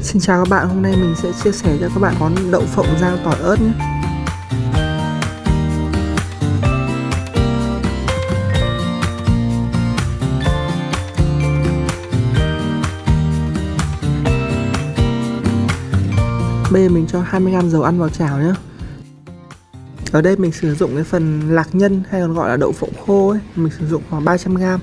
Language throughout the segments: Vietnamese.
Xin chào các bạn, hôm nay mình sẽ chia sẻ cho các bạn món đậu phộng rang tỏi ớt nhé. Bây giờ mình cho 20g dầu ăn vào chảo nhé. Ở đây mình sử dụng cái phần lạc nhân hay còn gọi là đậu phộng khô ấy, mình sử dụng khoảng 300g.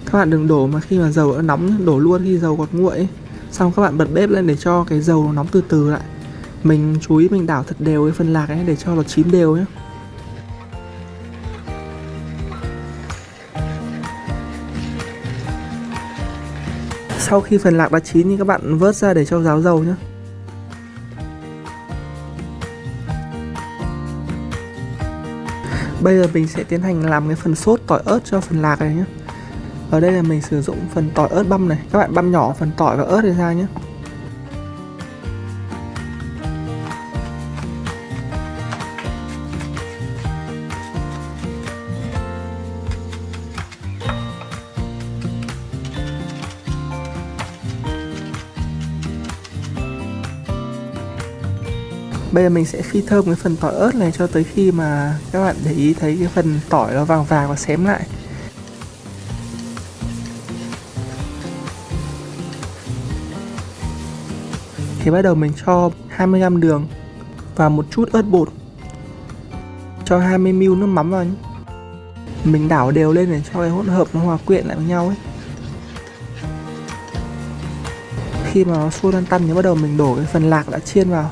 Các bạn đừng đổ mà khi mà dầu đã nóng, đổ luôn khi dầu còn nguội ấy. Xong các bạn bật bếp lên để cho cái dầu nó nóng từ từ lại. Mình chú ý mình đảo thật đều cái phần lạc ấy để cho nó chín đều nhé. Sau khi phần lạc đã chín thì các bạn vớt ra để cho ráo dầu nhé. Bây giờ mình sẽ tiến hành làm cái phần sốt tỏi ớt cho phần lạc này nhé. Ở đây là mình sử dụng phần tỏi ớt băm này. Các bạn băm nhỏ phần tỏi và ớt này ra nhé. Bây giờ mình sẽ phi thơm cái phần tỏi ớt này cho tới khi mà các bạn để ý thấy cái phần tỏi nó vàng vàng và xém lại. Thì bắt đầu mình cho 20g đường và một chút ớt bột. Cho 20ml nước mắm vào nhé. Mình đảo đều lên để cho cái hỗn hợp nó hòa quyện lại với nhau ấy. Khi mà nó sôi lăn tăn thì bắt đầu mình đổ cái phần lạc đã chiên vào.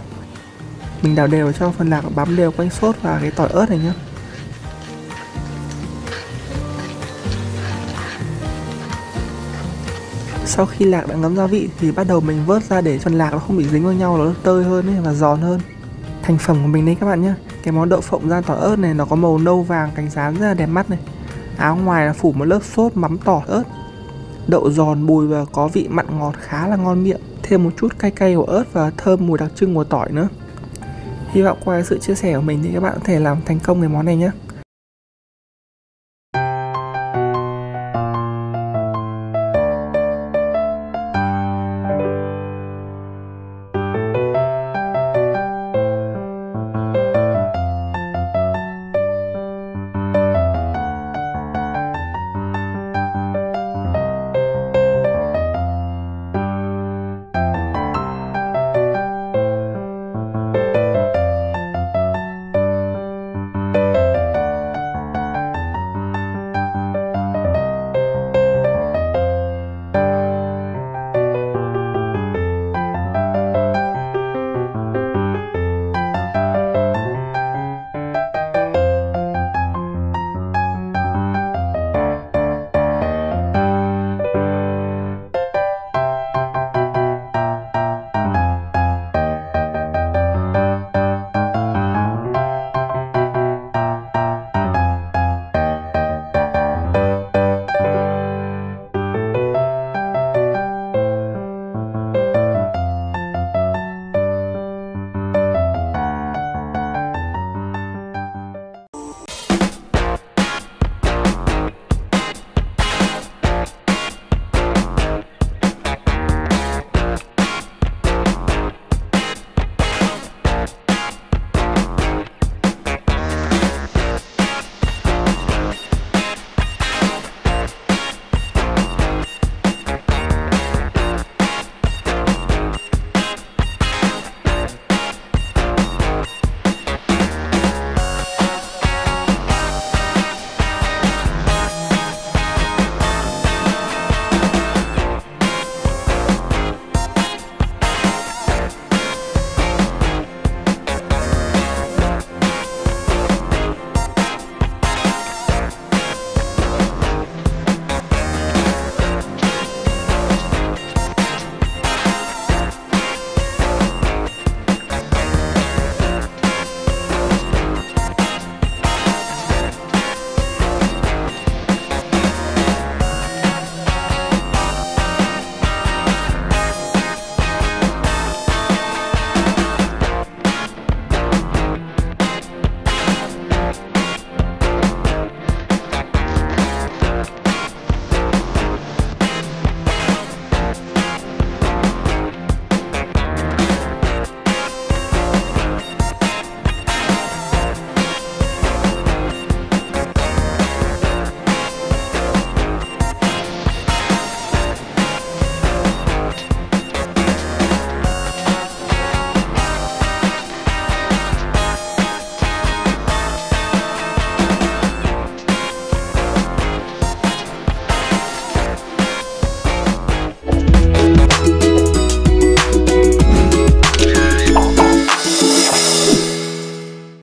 Mình đảo đều cho phần lạc bám đều quanh sốt và cái tỏi ớt này nhé. Sau khi lạc đã ngấm gia vị thì bắt đầu mình vớt ra để phần lạc nó không bị dính vào nhau, nó tơi hơn ấy, và giòn hơn. Thành phẩm của mình đây các bạn nhé. Cái món đậu phộng rang tỏi ớt này nó có màu nâu vàng, cánh rán rất là đẹp mắt này. Áo ngoài là phủ một lớp sốt mắm tỏi ớt. Đậu giòn bùi và có vị mặn ngọt khá là ngon miệng. Thêm một chút cay cay của ớt và thơm mùi đặc trưng của tỏi nữa. Hy vọng qua sự chia sẻ của mình thì các bạn có thể làm thành công cái món này nhé.